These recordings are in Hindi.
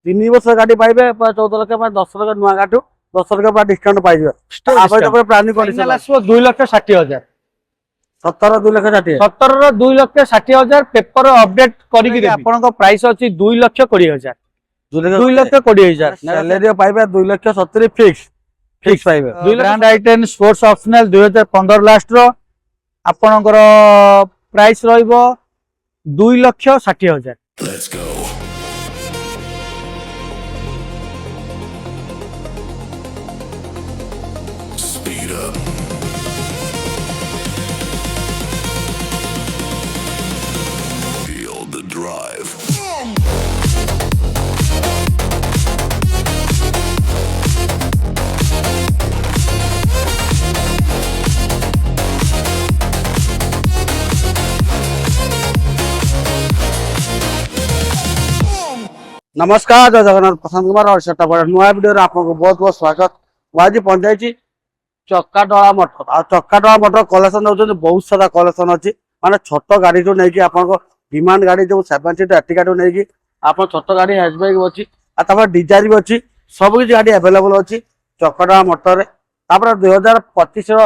3 ବର୍ଷ ଗାଡି ପାଇବେ 14 ଲକ୍ଷ 10 ଲକ୍ଷ ନୂଆ ଗାଠୁ 10 ଲକ୍ଷ ପୁରା ଡିସକାଉଣ୍ଟ ପାଇଯିବେ। ପ୍ଲାନିଂ ଫାଇନାଲ ଆସିବ 2,60,000। 17 2 ଲକ୍ଷ 60। 17 ର 2,60,000 ପେପର ଅପଡେଟ କରିକି ଆପଣଙ୍କ ପ୍ରାଇସ୍ ଅଛି 2,20,000। 2,20,000 ସାଲାରୀ ପାଇବେ 2 ଲକ୍ଷ 70 ଫିକ୍ସ ପାଇବେ। Grand i10 sports optional 2015 last ର ଆପଣଙ୍କର ପ୍ରାଇସ୍ ରହିବ 2,60,000। Let's go. Speed up. Feel the drive. नमस्कार जय जगन्नाथ प्रशांत कुमार और सेटा बड़ नुआ वीडियो रे आपको बहुत बहुत स्वागत। आज पहुंचाई चक्काडला मटर आ चक्काडला मटर कलेक्शन दउछन बहुत सारा कलेक्शन अछि माने छोट गाड़ी जो नै कि आपन डिमांड गाड़ी जो 7 सीट एर्टिगा जो नै कि आपन छोट गाड़ी हैचबैक अछि आ तब डिजायर भी अछि सब किछ गाड़ी अवेलेबल अछि चक्काडला मटर रे। तापर 2025 रो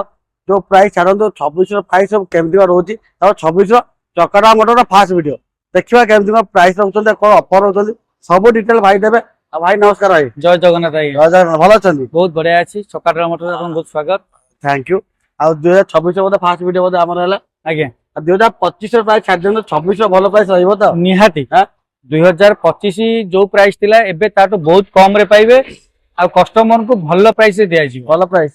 जो प्राइस छाड़न 26 रो प्राइस सब केमदिवा रहउछि तब 26 रो चक्काडला मटर रो फास्ट वीडियो देखिबा केमदिवा प्राइस रहउछन कोन ऑफर रहउछन सब डिटेल भाई देबे। भाई नमस्कार भाई। जय जगन्नाथ भाई। जय जगन्नाथ भलो छथि। बहुत बढ़िया अछि चक्काडला मटर आपन बहुत स्वागत। Thank you. आ 2026 बोले फास्ट वीडियो बोले हमर हला आज्ञा 2025 रो प्राइस छाड़ देन 26 रो भलो प्राइस रहइबो त निहाती। हां 2025 जो प्राइस थिला एबे ताटो बहुत कम रे पाइबे आ कस्टमर को भलो प्राइस रे दिया जी। भलो प्राइस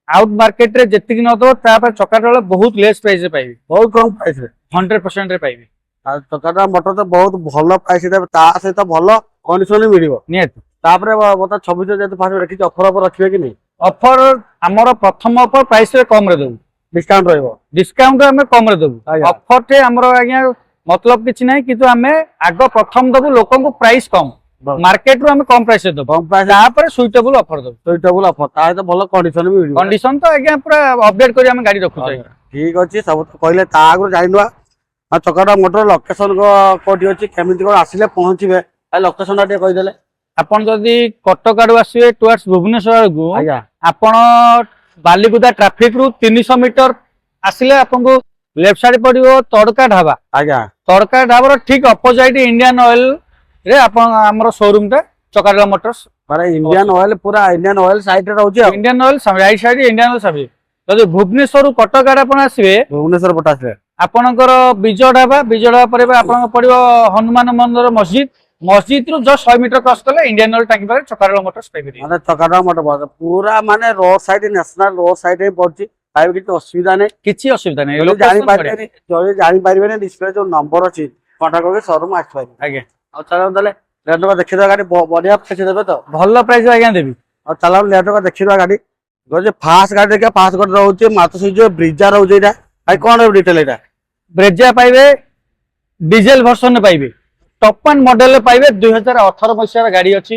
आउट मार्केट रे जति न दो ता पर चक्काडला बहुत लेस प्राइस रे पाइबे बहुत कम प्राइस रे 100% रे पाइबे। आ चक्काडला मटर तो बहुत भलो प्राइस देबे ता से तो भलो कंडीशन मिलिबो निहाती। तापरे बता 26 जति फास्ट रखि ऑफर ऑफर रखिबे कि नहीं ऑफर हमर प्रथम ऑफर प्राइस रे कम रे दउ डिस्काउंट रहइबो डिस्काउंट हमें कम रे दउ आज्ञा। ऑफर टे हमर आज्ञा मतलब किछि नै किंतु हमें आगो प्रथम दबु लोकन को प्राइस कम मार्केट रो हमें कम प्राइस दबु कम प्राइस ता पर सुइटेबल ऑफर दबु सुइटेबल ऑफर ता तो भलो कंडीशन भी मिलिबो कंडीशन तो आज्ञा पूरा अपडेट करी हमें गाड़ी रखु चाहिए। ठीक अछि सब तो कहले ता आगु जानिनुआ आ चक्काडला मटर लोकेशन को कोठी अछि केमिति को आसिले पहुंचीबे आ लोकेशन टे कहि देले आपण जदी कटक आडू आसीबे टुवर्ड्स भुवनेश्वर को आज्ञा आपण बालीकुदा ट्रैफिक रु 300 मीटर आसिले आपन को लेफ्ट साइड पड़िबो तड़का ढाबा। आज्ञा तड़का ढाबर ठीक अपोजिट इंडियन ऑयल रे आपण हमर शोरूम टा चक्काडला मोटर्स माने इंडियन ऑयल पूरा इंडियन ऑयल साइड रे रहउछि Indian Oil right side Indian Oil side जदी भुवनेश्वर रु कटक आडे आपण आसीबे भुवनेश्वर पटास रे आपणकर विजय ढाबा पर आपन पड़िबो हनुमान मंदिर मस्जिद रु जस्ट 100 मीटर क्रॉस करले इंडियन ऑयल टांकी पर चक्काडला मोटर्स पाइबे। माने चक्काडला मटर पूरा माने road side national road side रे पड़छि पाइबे किछ असुविधा नै किछि असुविधा नै लोग जानि पाइबे जो जानि पाइबे नै डिस्प्ले जो नंबर अछि कांटेक्ट करके शोरूम आछि पाइबे। आज्ञा आ चलो तले लेटर को देखि दो गाड़ी बढ़िया पैसे देबे तो भलो प्राइस आज्ञा देबी। और चलो लेटर को देखि दो गाड़ी जो फास्ट गाड़ी के फास्ट गाड़ी रहउछि मात्र से जो ब्रिजा रहउछि एटा भाई कोन डिटेल एटा ब्रेजा पाइबे डीजल वर्जन पाइबे टॉप वन मॉडल पाइबे 2018 मसिया गाड़ी अछि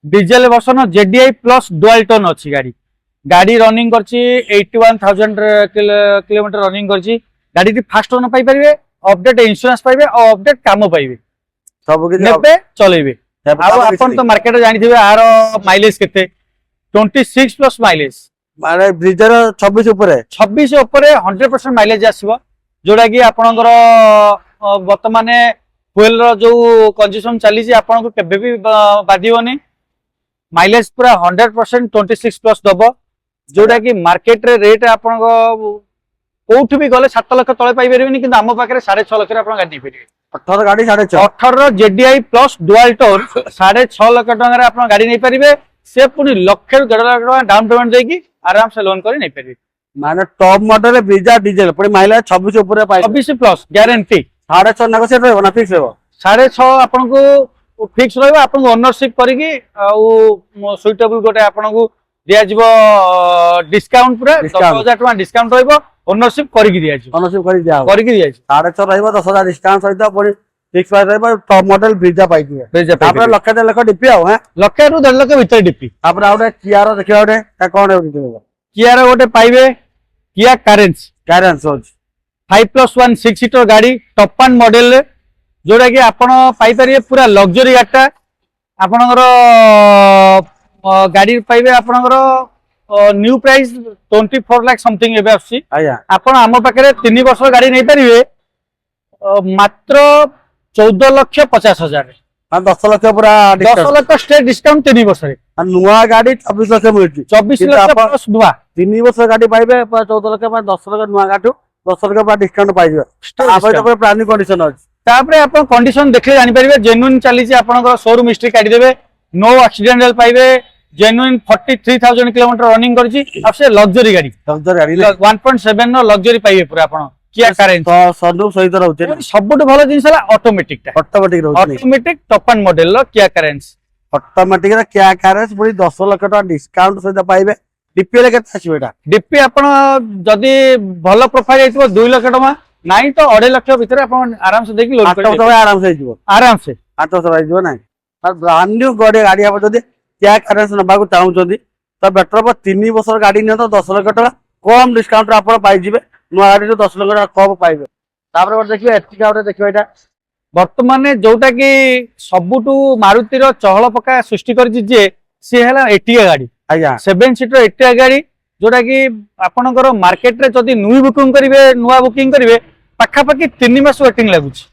diesel version ZDI plus dual tone अछि गाड़ी रनिंग करछि 81,000 किलोमीटर रनिंग करछि गाड़ी टी फास्ट ओन पाइ परिबे अपडेट इंश्योरेंस पाइबे और अपडेट काम पाइबे सब किछ नेबे चलेबे। आ अपन तो मार्केट जानिथिबे आर माइलेज केते 26 प्लस माइलेज माने ब्रिजर 26 ऊपर 26 ऊपर 100% माइलेज आसीबो जोड़ा कि आपनकर वर्तमान फ्यूल रो जो कंजम्पशन चली आपन को केबे भी बादियोनी माइलेज पूरा 100% 26 प्लस दबो जोड़ा कि मार्केट रे रेट आपन को कोठु भी गले 7 लाख तळे पाइ परिबेनी किंतु हम पाखरे 6.5 लाख रे आपन गाडी परिबे 18 गाड़ी 6.5 18 ZDI plus dual tone 6.5 lakh टका रे आपन गाडी नै परिबे से पुनी लाख ରୁ 1.5 लाख टका डाउन पेमेंट देकी आराम से लोन करी नै परिबे माने टॉप मॉडल ब्रिजा डीजल पुनी माइलेज 26 ऊपर पाइ 26 प्लस गारंटी 6.5 नेगोशिएट रहबो ना फिक्स रहबो 6.5 आपन को फिक्स रहबो आपन को ओनरशिप करिकी आ सुइटेबल गोटे आपन को दिया जिवो डिस्काउंट पूरा 10,000 टका डिस्काउंट रहबो ओनरशिप करिकी दिया जिवो ओनरशिप करि दिया करिकी दिया 6.5 रहबो 10,000 डिस्काउंट सहित पुनी फिक्स प्राइस रहबो टॉप मॉडल ब्रिजा पाइ दिए तापर लक्ष 1.5 लाख डिपी आउ हैं लक्ष ରୁ 1.5 लाख भीतर डिपी तापर आउटे कियारो देखियो आउटे ता कोन रहबो किया रे गोटे पाइबे किया कैरेंस होछ 5+1 6 सीटर गाड़ी टॉप वन मॉडल जोड़ा कि आपण पाई परिए पूरा लग्जरी गाटा ଆପଣଙ୍କର ଗାଡି ପାଇବେ ଆପଣଙ୍କର ନ୍ୟू ପ୍ରାଇସ୍ 24 ଲାख ସମଥିଙ୍ଗ ଏବେ ଆସୁଛି। ଆଜ୍ଞା ଆପଣ ଆମ ପାଖରେ 3 ବର୍ଷ ଗାଡି ନେଇପାରିବେ ମାତ୍ର 14,50,000 10 ଲକ୍ଷ ପୁରା 10 ଲକ୍ଷ ଷ୍ଟ୍ରେଟ୍ ଡିସକାଉଣ୍ଟ 3 ବର୍ଷରେ। ନୂଆ ଗାଡି 24 ଲକ୍ଷ ମିଳୁଛି 24 କିନ୍ତୁ ଲକ୍ଷ ଆପଣ ପ୍ଲସ୍ ନୂଆ 3 ବର୍ଷ ଗାଡି ପାଇବେ 14 ଲକ୍ଷ 10 ଲକ୍ଷ ନୂଆ ଗାଡି 10 ଲକ୍ଷ ପୁରା ଡିସକାଉଣ୍ଟ ପାଇଯିବେ। ତାପରେ ପ୍ଲାନିଂ କଣ୍ଡିସନ ଅଛି। ତାପରେ ଆପଣ କଣ୍ଡିସନ ଦେଖିଲେ ଜାଣିପାରିବେ ଜେନ୍ୟୁଇନ୍ ଚାଲିଛି ଆପଣଙ୍କର ଶୋରୁମ ହିଷ୍ଟ୍ରି କାଢିଦେବେ नो एक्सीडेंटल पाइबे जेन्युइन 43,000 किलोमीटर रनिंग करछि अब से लग्जरी गाड़ी लग्जरी गाड़ी 1.7 नो लग्जरी पाइबे पूरा आपण किया करेंट तो सनरूफ सहित रहउछे सबुठ भलो जिंस हला ऑटोमेटिक टा ऑटोमेटिक रहउछे ऑटोमेटिक टॉप एंड मॉडल लो किया करेंस ऑटोमेटिक रा किया करेंस पुरी 10 लाख टका डिस्काउंट सहित पाइबे डीपी रे केते आछिबे एटा डीपी आपण जदी भलो प्रोफाइल आइतो 2 लाख टका नाही तो 2.5 लाख भीतर आपण आराम से देखि लोड कर तो आराम से जीवो आराम से 800 आइजो नाही और ब्रांड न्यू गाड़ी आप जदी क्या करेंस नबा को चाहउछोदी तो बेटर पर 3 वर्ष गाड़ी न तो 10 लाख टका कम डिस्काउंट आपण पाइ जिवे नुआ गाड़ी तो 10 लाख टका कम पाइबे तापर देखिए एटिका उठे देखिए एटा वर्तमान जोटा कि सबुठु मारुति रो चहल पका सृष्टि करछि जे से हला एटिका गाड़ी आज्ञा 7 सीटर एटिका गाड़ी जोटा कि आपनकर मार्केट रे जदी नुई बुकिंग करिवे नुआ बुकिंग करिवे पाखा पाखी 3 मास वेटिंग लागुछि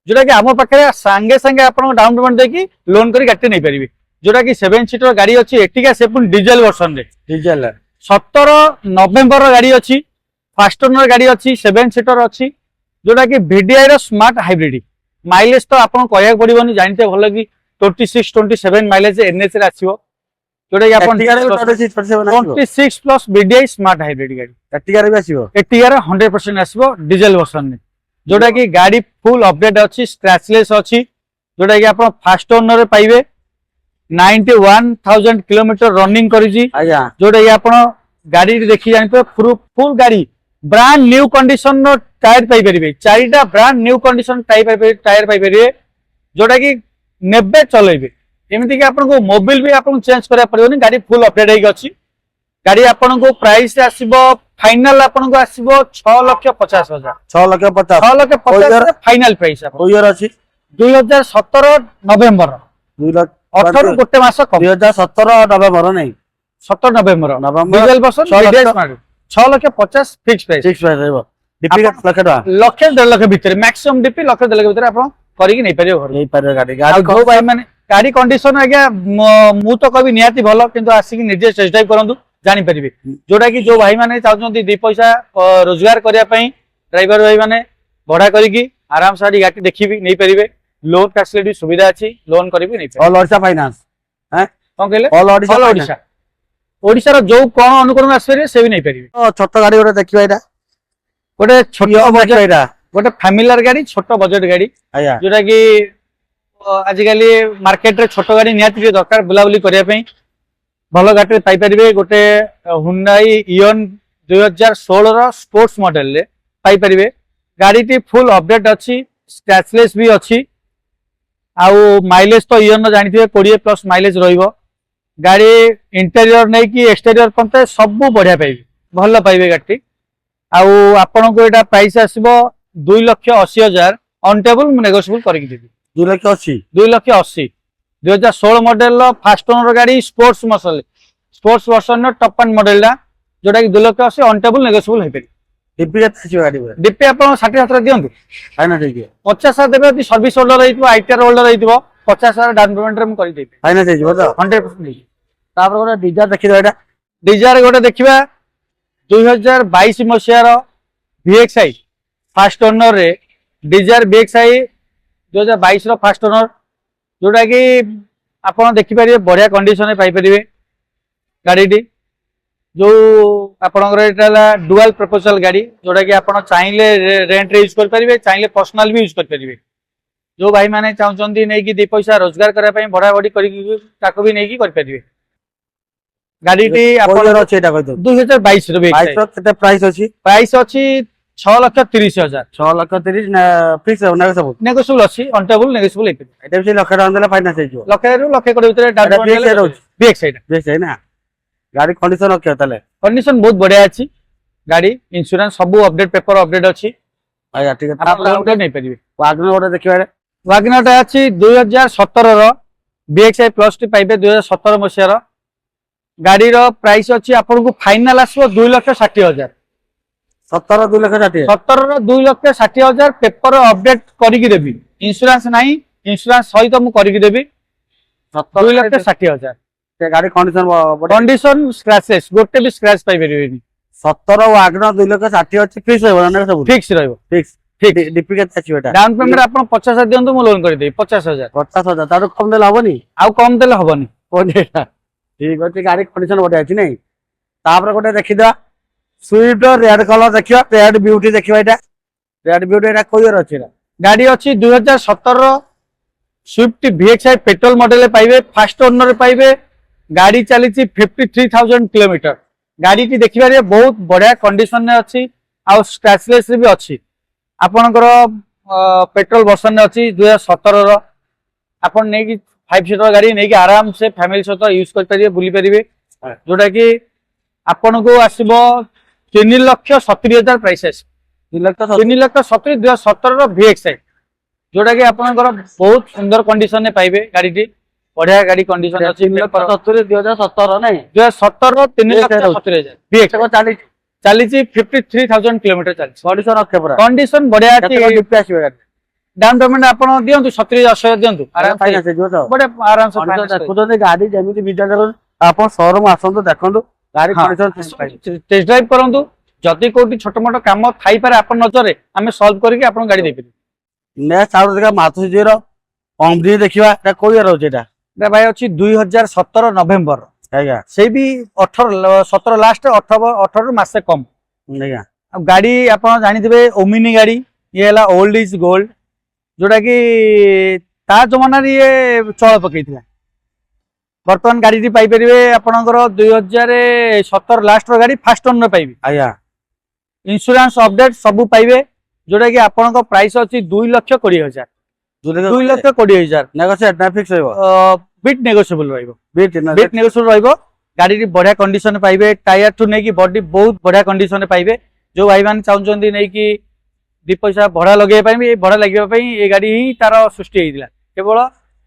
जोटा कि आम पाखे सांगे सांगे आप डाउन पेमेंट देकी लोन करी गाड़ी नहीं पारे जोटा कि 7 सीटर गाड़ी अच्छी एटिका से पुणी डीजेल वर्सन रे डीजेल 17 नवेम्बर गाड़ी अच्छी फास्ट ओनर गाड़ी अच्छी 7 सीटर अच्छी जोटा कि VDI रो स्मार्ट हाइब्रिड माइलेज तो आपन कहया पड़िबनी जानते भलो कि 26-27 माइलेज एनएच रे आछिबो जोटा कि आपन 26 प्लस VDI स्मार्ट हाइब्रिड गाड़ी एटिका रे भी आसीबो एटिका रे 100% आसीबो डीजेल वर्सन रे जोटा कि गाड़ी फुल अपडेट अच्छी स्क्रैचलेस अच्छी जोटा कि आप फास्ट ओनर रे पाइबे 91,000 किलोमीटर रनिंग करिजी आज्ञा जोटा कि आप गाड़ी देखि जानते फुल गाड़ी ब्रांड न्यू कंडीशन रो टायर पाई परिबे चारिटा ब्रांड न्यू कंडीशन टायर पाई परिबे जोटा कि नेबे चलेबे एमिति कि आपन को मोबाइल भी आपन चेंज करिया पड़िबनी गाड़ी फुल अपडेट हेइ अछि गाड़ी आपन को प्राइस आसीबो फाइनल आपन को आसीबो 6,50,000 6,50,000 फाइनल प्राइस आपन ईयर अछि 2017 नवेम्बर 2018 गोटे मास कम 2017 नवेम्बर नहीं 17 November November diesel version 6,50,000 fix price 6 price रहबो डीपी लक्ष टका लक्ष 1.5 लाख भीतर मैक्सिमम डीपी लक्ष 1.5 लाख भीतर आपन करी कि नहीं परियो घर नहीं पारे गाड़ी गाड़ी गाड़ी को भाई माने गाड़ी कंडीशन आज्ञा मु तो कभी निहाती भलो किंतु आसी कि निजे टेस्ट ड्राइव करंतु जानि परिबे जोटा कि जो भाई माने चाहउछन्ती 2 पैसा रोजगार करिया पई ड्राइवर भाई माने भड़ा करी कि आराम से गाड़ी देखिबी नहीं परिबे लोन फैसिलिटी सुविधा अछि लोन करिबी नहीं परिबे ऑल ओडिशा फाइनेंस हैं कोन कहले ऑल ओडिशा ओडिशा रो जो कोन अनुकरण आसरे से भी नहीं परिबे छोट गाड़ी गोटे देखिबा एटा गोटे छोट बजट एटा गोटे फैमिलियर गाड़ी छोट बजट गाड़ी आया जोटा कि आजिकली मार्केट रे छोट गाड़ी निहाती दरकार बुलाबुली करिया पई भलो गाड़ी पाई परिबे गोटे हुंडई इयन 2016 रो स्पोर्ट्स मॉडल ले पाई परिबे गाड़ी टी फुल अपडेट अछि स्क्रैचलेस भी अछि आउ माइलेज तो इयन जानिथिबे 20 प्लस माइलेज रहिबो गाड़ी इंटीरियर नै कि एक्सटीरियर पंते सब बढ़िया पाइबे भलो पाइबे गाड़ी आउ आपन को एटा प्राइस आसीबो 2,80,000 ऑन टेबल नेगोशिएबल करके देबी 2,80,000 2,80,000 2016 मॉडल फास्ट ओनर गाड़ी sports muscle sports version top end model ला जोटा कि 2,80,000 ऑन टेबल नेगोशिएबल हे पेरी डीपी केते आछी गाड़ी पूरा डीपी आपन 60,000 दियंतु फाइना ठीक है 50,000 देबे यदि सर्विस होल्डर रहितबो आईटीआर होल्डर रहितबो 50,000 डाउन पेमेंट रे हम करि देबे फाइना छै जो तो 100% देबे तापर गोटे डिजायर देखि दो एटा डिजायर गोटे देखिबा 2022 मसिया रो VXI फास्ट ओनर रे डिजायर VXI 2022 रो फास्ट ओनर जोटा कि आपन देखि परिबे बढ़िया कंडीशन में पाई परिबे गाड़ी टी जो आपनकर एटा डुअल प्रपोजल गाड़ी जोटा कि आपन चाहिले रेंट रे यूज कर परिबे चाहिले पर्सनल भी यूज कर परिबे जो भाई माने चाहउचंती नै कि 2 पैसा रोजगार करा पई बड़ा बड़ी करी ताको भी नै कि कर परिबे गाड़ी टी आपन ईयर अछि एटा कहि दो 2022 रो 22 रो केते प्राइस अछि प्राइस अछि 6,30,000 6,30,000 ना फिक्स होना सब नेगोशिएबल अछि ऑन टेबल नेगोशिएबल हे एटा भी लक्ष टका देला फाइनांस हे जो लखे रु लखे कोड भीतर डाउन पेमेंट VXI देख है ना गाड़ी कंडीशन ओके ताले कंडीशन बहुत बढ़िया अछि गाड़ी इंश्योरेंस सब अपडेट पेपर अपडेट अछि आया ठीक है आप लोन नहीं परिबे वागनर गोटे देखिबा वागनर टा अछि 2017 रो BXI प्लस टी पाइबे 2017 मसीहार गाड़ीर प्राइस अच्छी आपको फाइनाल आसो 2,60,000 17 2,60,000 17 2,60,000 पेपर अपडेट करिकी देबी इंश्योरेंस नहीं इंश्योरेंस सहित मु करिकी देबी 2,60,000 ସେ ଗାଡି କଣ୍ଡିସନ कंडीशन स्क्रैचेस गोटे भी स्क्रैच पाई परिबेनी 17 ୱାଗନର 2,60,000 ଅଛି ଫିକ୍ସ ରହିବ ନା ସବୁ फिक्स रहइबो ଫିକ୍ସ ठीक ଡିପି କେତେ ଆସିବ ଏଟା डाउन पेमेंट आपण 50,000 दियंतु मु लोन कर देबी 50,000 50,000 ତାଠୁ କମ ଦେଲେ ହବନି आउ कम देले हबनी କୋଉଠି ଏଟା ଠିକ ଅଛି ଗାଡି କଣ୍ଡିସନ ବଢିଆ ଅଛି ନାଇଁ ତାପରେ ଗୋଟେ ଦେଖିଦବା ସୁଇଫ୍ଟ ରେଡ୍ କଲର ଦେଖିବା ରେଡ୍ ବିୟୁଟି ଦେଖିବା ଏଟା ରେଡ୍ ବିୟୁଟି ଏଟା କୋଉ ଇୟର ଅଛି ଏଟା गाड़ी अच्छी 2017 स्विफ्ट VXI पेट्रोल मॉडल पाइबे फास्ट ओनर पाइबे गाड़ी चली 53,000 किलोमीटर गाड़ी की देखिबारे बहुत बढ़िया कंडीशन में अच्छी आ स्क्रैचलेस भी अच्छी आपनकर पेट्रोल वर्जन अच्छी 2017 रो आपन नै कि 5 सीटर गाड़ी नै कि आराम से फैमिली सहित यूज कर परिबे बुली परिबे जोटा कि आपन को आसीबो 3,70,000 प्राइसेस 3,70,000 2017 रो VXI जोटा कि आपनकर बहुत सुंदर कंडीशन में पाइबे गाड़ी बढ़िया गाड़ी कंडीशन अच्छी 3,70,000 2017 ନାଇଁ 2017 3,70,000 VXI ଚାଲିଛି चली 53,000 किलोमीटर चली କଣ୍ଡିସନ ଅକ୍ଷେ ପୁରା कंडीशन बढ़िया କେତେ अच्छी ଡିପି ଆସିବ ଗାଡି डाउन पेमेंट ଆପଣ ଦିଅନ୍ତୁ 70,000 ଦିଅନ୍ତୁ ଆରାମ ଫାଇନାନ୍ସ ହେଇଯିବ ତ ବଡ ଆରାମ ସେ କଣ୍ଡିସନ ଦେଖୁଛନ୍ତି ଗାଡି ଯେମିତି ଭିଡିଓ ଦେଖନ୍ତୁ ଆପଣ ଶୋରୁମ ଆସନ୍ତୁ ଦେଖନ୍ତୁ ଗାଡି କଣ୍ଡିସନ टेस्ट ड्राइव କରନ୍ତୁ ଯଦି କୋଉଠି ଛୋଟ ମୋଟ କାମ ଥାଇ ପାରେ ଆପଣ ନଜରରେ ଆମେ ସଲ୍ଭ କରିକି ଆପଣ ଗାଡି ଦେଇପାରିବୁ ନେକ୍ସଟ ଆଉ ଦେଖିବା ମାତୁସିର ଅମ୍ରି ଦେଖିବା ଏଟା କୋଉ ଇୟର ଅଛି ଏଟା ଏଟା ଭାଇ ଅଛି 2017 ନଭେମ୍ବର ଆଜ୍ଞା ସେଇ ବି 17 ଲାଷ୍ଟ 18 ମାସେ କମ ଆଜ୍ଞା ଆଉ ଗାଡି ଆପଣ ଜାଣିଥିବେ ଓମିନି ଗାଡି ଇଏ ହେଲା ଓଲ୍ଡ ଇଜ ଗୋଲ୍ଡ जोटा कि ता जमाना ये चल पकईला बर्तमान गाड़ी पाइपर आपणकर 2017 लास्ट गाड़ी फास्ट ओनर पाइबे आया इंश्योरेंस अपडेट सब पाइबे जोटा कि आपन प्राइस अच्छी 2,20,000 2,20,000 नेगोशिएट ना फिक्स रहइबो बिट नेगोशिएबल रहइबो बिट नेगोशिएबल रहइबो गाड़ी बढ़िया कंडीशन पाइबे टायर टू नहीं कि बॉडी बहुत बढ़िया कंडीशन पाइबे जो भाई मान चाहते नहीं कि 2 पैसा भड़ा लगे भड़ा लगे ये गाड़ी ही तार सृष्टि होता केवल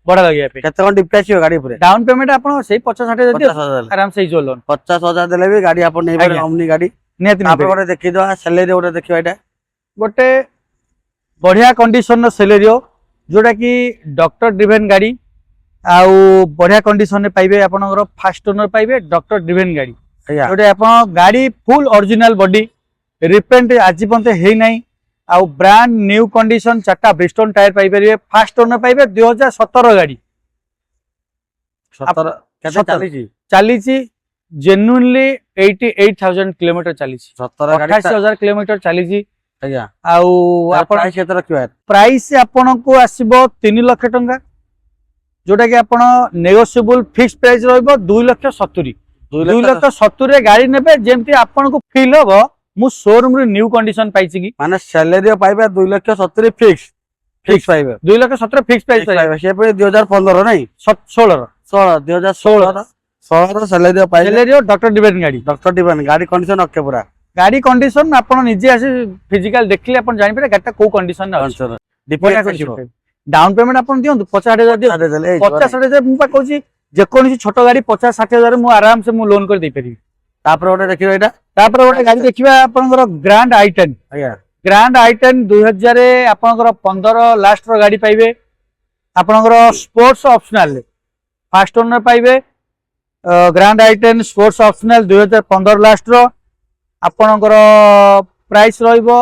भड़ा लगे केते कोन डिपी आसीबो गाड़ी पुरे डाउन पेमेंट आपन से 50,60,000 दियो 50,000 आराम से जो लोन 50,000 देले भी गाड़ी आपन नै पारे ओमनी गाड़ी नियत आप गोटे देखि दो सैलरी गोटे देखिबा एटा गोटे बढ़िया कंडीशन नो सैलरी जोटा कि डॉक्टर ड्रिवेन गाड़ी आउ बढ़िया कंडीशन में पाइबे आपनकर फास्ट ओनर पाइबे डॉक्टर ड्रिवेन गाड़ी जोटे आपन गाड़ी फुल ओरिजिनल बॉडी रिपेंट आज पन्ते हेई नाही आउ ब्रांड न्यू कंडीशन 4टा ब्रिस्टोन टायर पाई परिबे फास्ट ओनर पाइबे 2017 गाड़ी 17 केते चली छी चली छी जेन्युइनली 88,000 किलोमीटर चली छी 17 गाड़ी 28,000 किलोमीटर चली छी आज्ञा आउ आपण प्राइस केते रखिबा प्राइस आपन को आसीबो 3 लाख टंका जोटा कि आपन नेगोशिएबल फिक्स प्राइस रहइबो 2,70,000 2,70,000 रे गाड़ी नेबे जेमति आपन को फील होबो मु शोरूम रे न्यू कंडीशन पाइछि कि माने सैलरी पाइबे 2,70,000 फिक्स पाइबे 2,70,000 फिक्स प्राइस पाइबे से पे 2015 नहीं 16 2016 16 सैलरी पाइबे सैलरी डॉक्टर डिवेन गाड़ी डॉक्टर डिवेन गाड़ी कंडीशन ओके पूरा गाड़ी कंडीशन आपन निजे आसी फिजिकल देखले आपन जानि पारे गाड़ीटा को कंडीशन रे अछि डिपेंड डाउन पेमेंट आपन दियंतु 50,000 दियो 50,000 मु पा कहूची जे कोनी छोट गाड़ी 50,60,000 मु आराम से मु लोन कर दे परिबी तापर ओटे देखिबो एटा तापर ओटे गाड़ी देखिबा आपनकर ग्रैंड i10 आज्ञा ग्रैंड i10 2000 आपनकर 15 लास्ट रो गाड़ी पाइबे आपनकर स्पोर्ट्स ऑप्शनल फास्ट ओनर पाइबे Grand i10 sports optional 2015 last रो आपनकर प्राइस रहइबो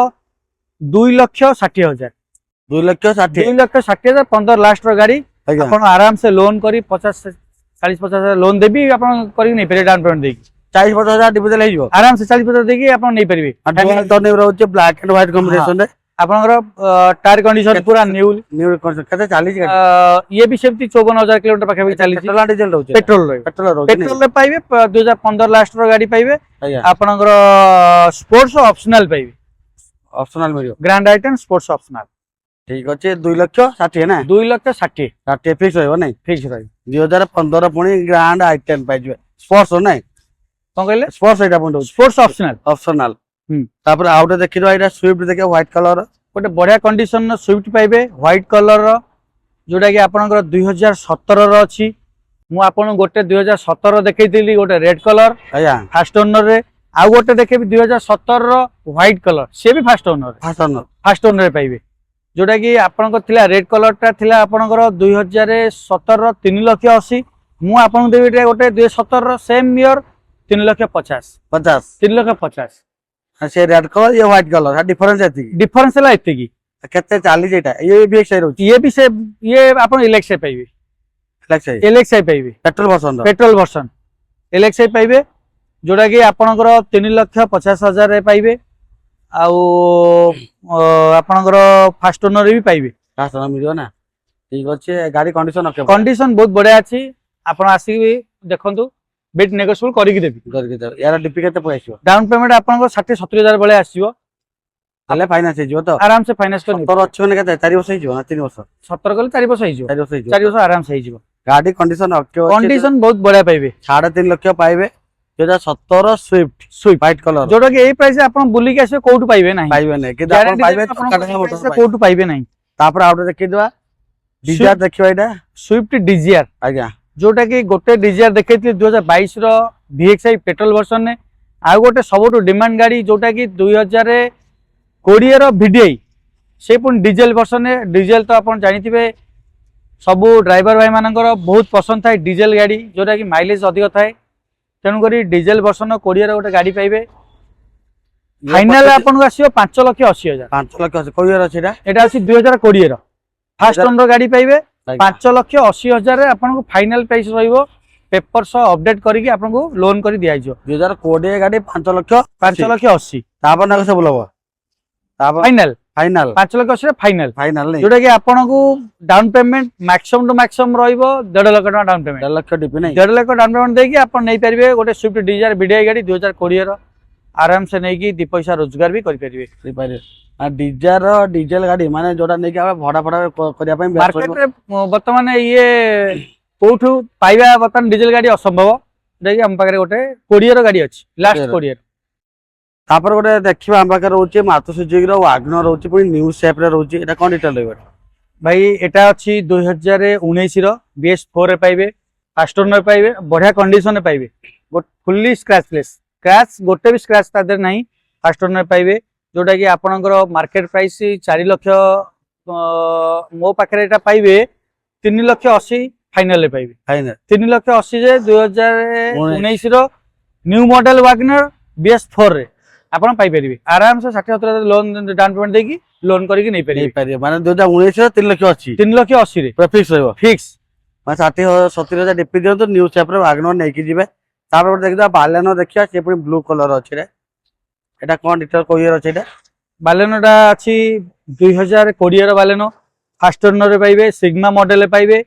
2,60,000 2,60,000 15 लास्ट रो गाड़ी आपन आराम से लोन करी 40-50,000 लोन देबी आपन करी नहीं पेरे डाउन पेमेंट देकी 40-50,000 डिपोजिट लेइबो आराम से 40,000 देकी आपन नहीं परिबे डुअल टर्न रहउचे ब्लैक एंड व्हाइट कॉम्बिनेशन रे आपनकर टायर कंडीशन पूरा न्यू कंडीशन केते चाली गाड़ी ये भी सेमती 54,000 किलोमीटर पाखे भी चली पेट्रोल डीजल रहउचे पेट्रोल रे पाइबे 2015 लास्ट रो गाड़ी पाइबे आज्ञा आपनकर स्पोर्ट्स ऑप्शनल पाइबे ऑप्शनल मिलियो ग्रैंड i10 स्पोर्ट्स ऑप्शनल ठीक अच्छे 2,60,000 ना 2,60,000 60 फिक्स रहइबो नहीं फिक्स रही 2015 पुणी ग्रैंड i10 पाइबे स्पोर्ट्स नहीं कौन कहले स्पोर्ट्स एटा पॉइंट स्पोर्ट्स ऑप्शनल ऑप्शनल तापर आउट देखि दो एटा स्विफ्ट देखियो व्हाइट कलर गोटे बढ़िया कंडीशन स्विफ्ट पाइबे व्हाइट कलर जोटा कि आपनकर 2017 रो अछि मु आपन गोटे 2017 देखैतिली गोटे रेड कलर आज्ञा फास्ट ओनर रे आ गोटे देखेबी 2017 रो व्हाइट कलर से भी फास्ट ओनर फास्ट ओनर पाइबे जोटा कि आपनकर थिला रेड कलर टा थिला आपनकर 2017 रो 3,80,000 मु आपन देबी एटा गोटे 2017 रो सेम ईयर 3,50,000 50 3,50,000 से रेड कलर ये व्हाइट कलर डिफरेंस एति डिफरेंस है एति की केते चाली जेटा ये भी एक्साइड होची ये भी से ये आपन इलेक्स पाइबे एक्साइड एलएक्सआई पाइबे पेट्रोल वर्सन एलएक्सआई पाइबे जोटा कि आपनकर 3,50,000 रे पाइबे आउ आपनकर फास्ट ओनर भी पाइबे रास्ता मिलियो ना ठीक अछि गाड़ी कंडीशन ओके कंडीशन बहुत बढ़िया अछि आपन आसी देखंतु बेट नेगोशिएबल करिक देबी करके दे यार डीपी केते पैसियो डाउन पेमेंट आपनकर 60-70,000 बळे आसीबो ताले फाइनेंस हे जो तो आराम से फाइनेंस कर तोर अछि ने केते 4 वर्ष हे जो ना 3 वर्ष 70 कल 4 वर्ष हो जिवो 4 वर्ष हे जो 4 वर्ष आराम से हो जिवो गाड़ी कंडीशन ओके कंडीशन बहुत बढ़िया पाइबे 3.5 लाख पाइबे 2017 स्विफ्ट व्हाइट कलर जोटा कि एई प्राइस आपन बुली के आसे कोउटु पाइबे नाही पाइबे नै कि आपण पाइबे मोटर कोउटु पाइबे नाही तापर आउट देखि दवा डिजायर देखिबा एटा स्विफ्ट डिजायर आज्ञा जोटा कि गोटे डिजायर देखैथि 2022 रो VXI पेट्रोल वर्सन ने आ गोटे सबटु डिमांड गाड़ी जोटा कि 2020 रो VDI से पुन डीजल वर्सन ने डीजल तो आपण जानिथिबे सबु ड्राइवर भाई मानकर बहुत पसंद थाए डीजल गाड़ी जोटा कि माइलेज अधिक थाए तेणु करी डीजल वर्सन 20 रो गोटे गाड़ी पाइबे फाइनल आपन को आसीयो 5,80,000 5 लाख कोई यार अछि एटा एटा आसी 2020 रो फास्ट ओनर गाड़ी पाइबे 5,80,000 रे आपन को फाइनल प्राइस रहइबो पेपर सो अपडेट करिकि आपन को लोन करि दिया जो 2020 गाड़ी 5 लाख 5,80,000 तापर ना से बोलबो तापर फाइनल फाइनल 5,80,000 फाइनल फाइनल नै जोटा कि आपन को down payment maximum to maximum रहइबो 1.5 लाख टका डाउन पेमेंट 1.5 लाख डीपी नै 1.5 लाख डाउन पेमेंट देकी आपन नै परिबे गोटे स्विफ्ट डिजायर VDI गाड़ी 2020 रो आराम से नै की 2 पैसा रोजगार भी करि परिबे आ डिजायर डीजल गाड़ी माने जोटा नै कि आ भडा भडा करिया पय मार्केट रे वर्तमान ये कोठु पाइबा वर्तमान डीजल गाड़ी असंभव देखि हम पाखरे गोटे 20 रो गाड़ी अछि लास्ट 20 तापर गोटे देखिबा हम पाखरे रहउची मारुति सुजुकी रो वागनर रहउची पुनी न्यू शेप रे रहउची एटा कोन डिटेल रहइबो भाई एटा अछि 2019 रो BS4 रे पाइबे फास्ट ओनर पाइबे बढ़िया कंडीशन रे पाइबे फुल्ली स्क्रैचलेस स्क्रैच गोटे भी स्क्रैच ता देर नाही फास्ट ओनर पाइबे जोटा कि आपनकर मार्केट प्राइस 4 लाख मो पाखरे एटा पाइबे 3,80,000 फाइनल रे पाइबे फाइनल 3,80,000 जे 2019 रो न्यू मॉडल वागनर BS4 रे आपन पाइ परिबे आराम से 60-70,000 लोन डाउन पेमेंट देकी लोन करिकि नै परिबे माने 2019 रो 3 लाख 80 3,80,000 रे पूरा फिक्स रहइबो फिक्स माने 60-70,000 डीपी दियो तो न्यू शेप रे वागनर नै कि जिवे तापर गोटे देखिदा बालेनो देखिया से पुनी ब्लू कलर अछि रे एटा कोन डिटेल कोइयर अछि एटा बालेनो टा अछि 2020 रो बालेनो फास्ट ओनर रे पाइबे सिग्मा मॉडल रे पाइबे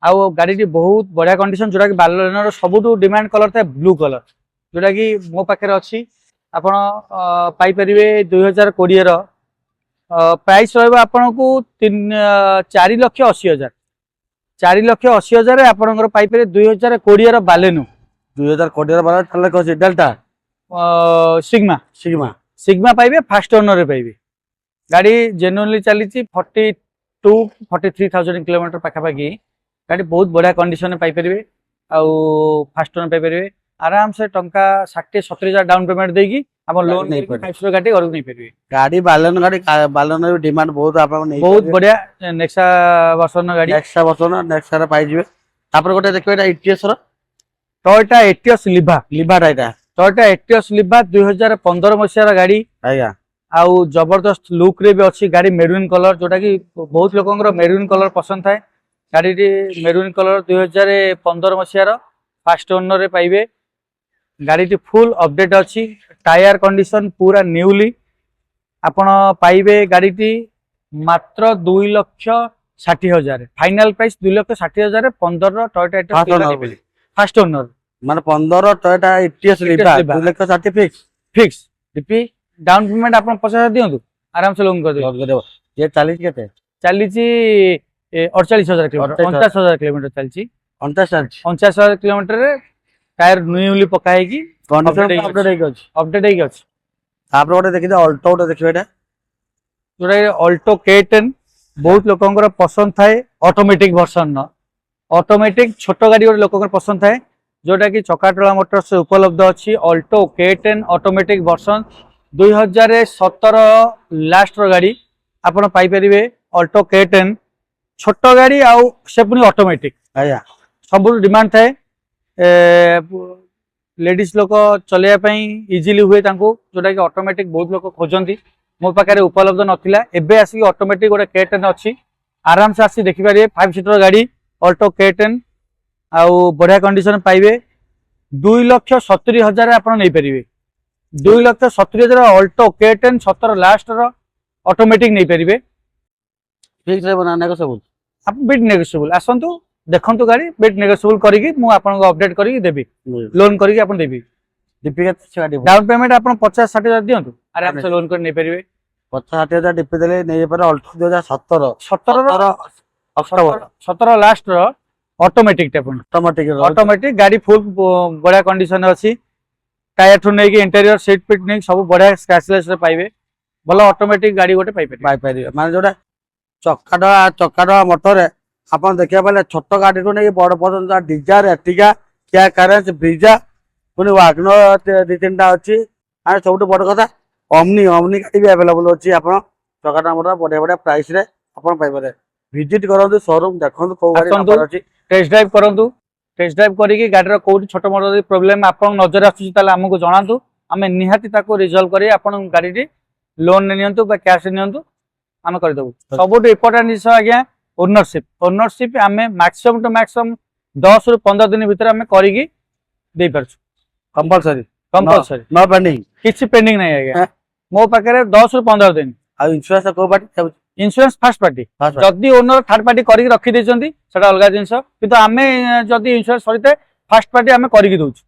आ गाड़ी टी बहुत बढ़िया कंडीशन जोटा कि बालेनो रो सबुटु डिमांड कलर था ब्लू कलर जोटा कि मो पाखरे अछि आपण पाई परिबे 2020 रो प्राइस रहबो आपण को 4,80,000 4,80,000 रे आपणकर पाई परिबे 2020 रो बालेनो 2020 रो बाला 4 लाख अछि डेल्टा सिग्मा सिग्मा सिग्मा पाइबे फास्ट ओनर रे पाइबे गाड़ी जेन्युइनली चलीची 42-43,000 किलोमीटर पाखापाखि गाड़ी बहुत बढ़िया कंडीशन पाई परिबे आ फास्ट ओनर पाई परिबे आराम से टंका 60-70,000 डाउन पेमेंट देगी आपण लोन नहीं नहीं 500 गाड़ी घर नहीं परिबे गाड़ी बालेनो गाड़ी बालेनो डिमांड बहुत आपण नै बहुत बढ़िया नेक्सा वर्सन गाड़ी नेक्सा वर्सन नेक्सा रे पाई जिवे तापर गोटे देखबे एटा ETS रो टोयोटा एटियस लिभा लिभार एटा टोयोटा एटियस लिभा 2015 मसिया गाड़ी आया आउ जबरदस्त लुक रे भी अच्छी गाड़ी मेरून कलर जोटा कि बहुत लोकंकर मेरून कलर पसंद थाए गाड़ी टी मेरून कलर 2015 मसिया फास्ट ओनर रे पाइबे गाड़ी टी फुल अपडेट अच्छी टायर कंडीशन पूरा न्यूली आपण पाइबे गाड़ी टी मात्र 2,60,000 final price 2,60,000 15 Toyota Etios first owner माने 15 टोयोटा ETS लिभार 2,60,000 fix fix DP down payment आपण 50,000 दियंतु आराम से लोन कर देबो ये 40 केते चलीची 48,000 किलोमीटर 49,000 किलोमीटर चलची 49,000 किलोमीटर रे टायर न्यूली पकाई की कंडीशन अपडेट हेक अछि अपडेट हेक अछि तापर गोटे देखि अल्टो गोटे देखिबे एटा जोटा अल्टो K10 ବହୁତ ଲୋକଙ୍କର ପସନ୍ଦ ଥାଏ ଅଟୋମେଟିକ ଭର୍ସନ ଅଟୋମେଟିକ ଛୋଟ ଗାଡି ଗୋଟେ ଲୋକଙ୍କର ପସନ୍ଦ ଥାଏ ଯୋଉଟା କି ଚକାଟୋଳା ମୋଟର୍ସ ଉପଲବ୍ଧ ଅଛି ଅଲ୍ଟୋ K10 ଅଟୋମେଟିକ ଭର୍ସନ 2017 ଲାଷ୍ଟର ଗାଡି ଆପଣ ପାଇପାରିବେ ଅଲ୍ଟୋ K10 ଛୋଟ ଗାଡି ଆଉ ସେ ପୁଣି ଅଟୋମେଟିକ ଆଜ୍ଞା ସବୁ ଡିମାଣ୍ଡ ଥାଏ ଲେଡିଜ ଲୋକ ଚଲେଇବା ପାଇଁ ଇଜିଲି ହୁଏ ତାଙ୍କୁ ଯୋଉଟା କି ଅଟୋମେଟିକ ବହୁତ ଲୋକ ଖୋଜନ୍ତି ମୋ ପାଖରେ ଉପଲବ୍ଧ ନଥିଲା ଏବେ ଆସିକି ଅଟୋମେଟିକ ଗୋଟେ K10 ଅଛି ଆରାମସେ ଆସି ଦେଖିପାରିବେ 5 ସିଟର ଗାଡି ଅଲ୍ଟୋ K10 ଆଉ ବଢିଆ କଣ୍ଡିସନ ପାଇବେ 2,70,000 ଆପଣ ନେଇପାରିବେ 2,70,000 ଅଲ୍ଟୋ K10 17 ଲାଷ୍ଟର ଅଟୋମେଟିକ ନେଇପାରିବେ ଫିକ୍ସ ରହିବ ନା ନେଗୋସିଏବଲ ବିଟ୍ ନେଗୋସିଏବଲ ଆସନ୍ତୁ ଦେଖନ୍ତୁ ଗାଡି ବିଟ୍ ନେଗୋସିଏବଲ କରିକି ମୁଁ ଆପଣଙ୍କୁ ଅପଡେଟ୍ କରିକି ଦେବି ଲୋନ୍ କରିକି ଆପଣ ଦେବି ଡିପି କେତେ ଅଛି ଗାଡି ଡାଉନ ପେମେଣ୍ଟ ଆପଣ 50-60,000 ଦିଅନ୍ତୁ ଆରାମସେ ଲୋନ୍ କରି ନେଇପାରିବେ 50-60,000 ଡିପି ଦେଲେ ନେଇପାରେ ଅଲ୍ଟୋ 2017 17 ଅକ୍ଟୋବର 17 ଲାଷ୍ଟର ଅଟୋମେଟିକ ଟା ପୁଣି ଅଟୋମେଟିକ ଅଟୋମେଟିକ ଗାଡି ଫୁଲ ବଢିଆ କଣ୍ଡିସନ ଅଛି টায়ার ଠୁ ନେଇକି ଇଣ୍ଟେରିୟର ସିଟ୍ ଫିଟ୍ ନେଇକି ସବୁ ବଢିଆ ସ୍କ୍ରାଚଲେସ୍ ରେ ପାଇବେ ଭଲ ଅଟୋମେଟିକ ଗାଡି ଗୋଟେ ପାଇପାରିବେ ପାଇପାରିବେ ମାନେ ଯୋଉଟା ଚକାଡ ମଟରରେ ଆପଣ ଦେଖିବା ପାଇଲେ ଛୋଟ ଗାଡିଠୁ ନେଇକି ବଡ ପର୍ଯ୍ୟନ୍ତ ଡିଜାର ଏର୍ଟିଗା କିଆ କାରେଜ ବ୍ରିଜା ପୁଣି ୱାଗନର 2-3ଟା ଅଛି ଆଉ ସବୁଠୁ ବଡ କଥା ଅମ୍ନି ଗାଡି ବି ଆଭେଲେବଲ ଅଛି ଆପଣ ଚକାଡ ମଟର ବଢିଆ ବଢିଆ ପ୍ରାଇସ ରେ ଆପଣ ପାଇପାରିବେ ଭିଜିଟ କରନ୍ତୁ ଶୋରୁମ ଦେଖନ୍ତୁ କୋଉ ଗାଡି ଆସନ୍ତୁ। ନମ୍ବର ଅଛି ଟେଷ୍ଟ ଡ୍ରାଇଭ କରନ୍ତୁ ଟେଷ୍ଟ ଡ୍ରାଇଭ କରିକି ଗାଡିର କୋଉଠି ଛୋଟ ମୋଟ ଯଦି ପ୍ରୋବ୍ଲେମ ଆପଣଙ୍କ ନଜର ଆସୁଛି ତାହେଲେ ଆମକୁ ଜଣାନ୍ତୁ ଆମେ ନିହାତି ତାକୁ ରିଜଲ୍ଭ କରି ଆପଣଙ୍କ ଗାଡିଟି ଲୋନ ନିଅନ୍ତୁ ବା କ୍ୟାଶ ନିଅନ୍ତୁ ଆମେ କରିଦେବୁ ସବୁଠୁ ଇମ୍ପୋର୍ଟାଣ୍ଟ ଜିନିଷ ଆଜ୍ଞା ଓନରସିପ ଆମେ ମ୍ୟାକ୍ସିମମ୍ ଟୁ ମ୍ୟାକ୍ସିମମ୍ 10 ରୁ 15 ଦିନ ଭିତରେ ଆମେ କରିକି ଦେଇପାରୁଛୁ କମ୍ପଲସରି କମ୍ପଲସରି ନ ପେଣ୍ଡିଂ କିଛି ପେଣ୍ଡିଂ ନାହିଁ ଆଜ୍ଞା ହଁ। ମୋ ପାଖରେ 10 ରୁ 15 ଦିନ ଆଉ ଇନ୍ସୁରାନ୍ସ କୋଉ ପାର୍ଟି ଯାଉଛି ଇନ୍ସୁରାନ୍ସ ଫାର୍ଷ୍ଟ ପାର୍ଟି ଯଦି ଓନର ଥାର୍ଡ ପାର୍ଟି କରିକି ରଖିଦେଇଛନ୍ତି ସେଟା ଅଲଗା ଜିନିଷ କିନ୍ତୁ ଆମେ ଯଦି ଇନ୍ସୁରାନ୍ସ ସରିତେ ଫାର୍ଷ୍ଟ ପାର୍ଟି ଆମେ କରିକି ଦଉଛୁ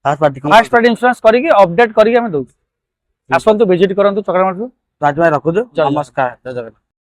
ଫାର୍ଷ୍ଟ ପାର୍ଟି ଇନ୍ସୁରାନ୍ସ କରିକି ଅପଡେଟ୍ କରିକି ଆମେ ଦଉଛୁ ଆସନ୍ତୁ ଭିଜିଟ୍ କରନ୍ତୁ ଚକ୍ରମଠୁ ରାଜଭାଇ ରଖୁଛୁ ଜୟ ଜଗନ୍ନାଥ। ନମସ୍କାର ଜୟ ଜଗନ୍ନାଥ।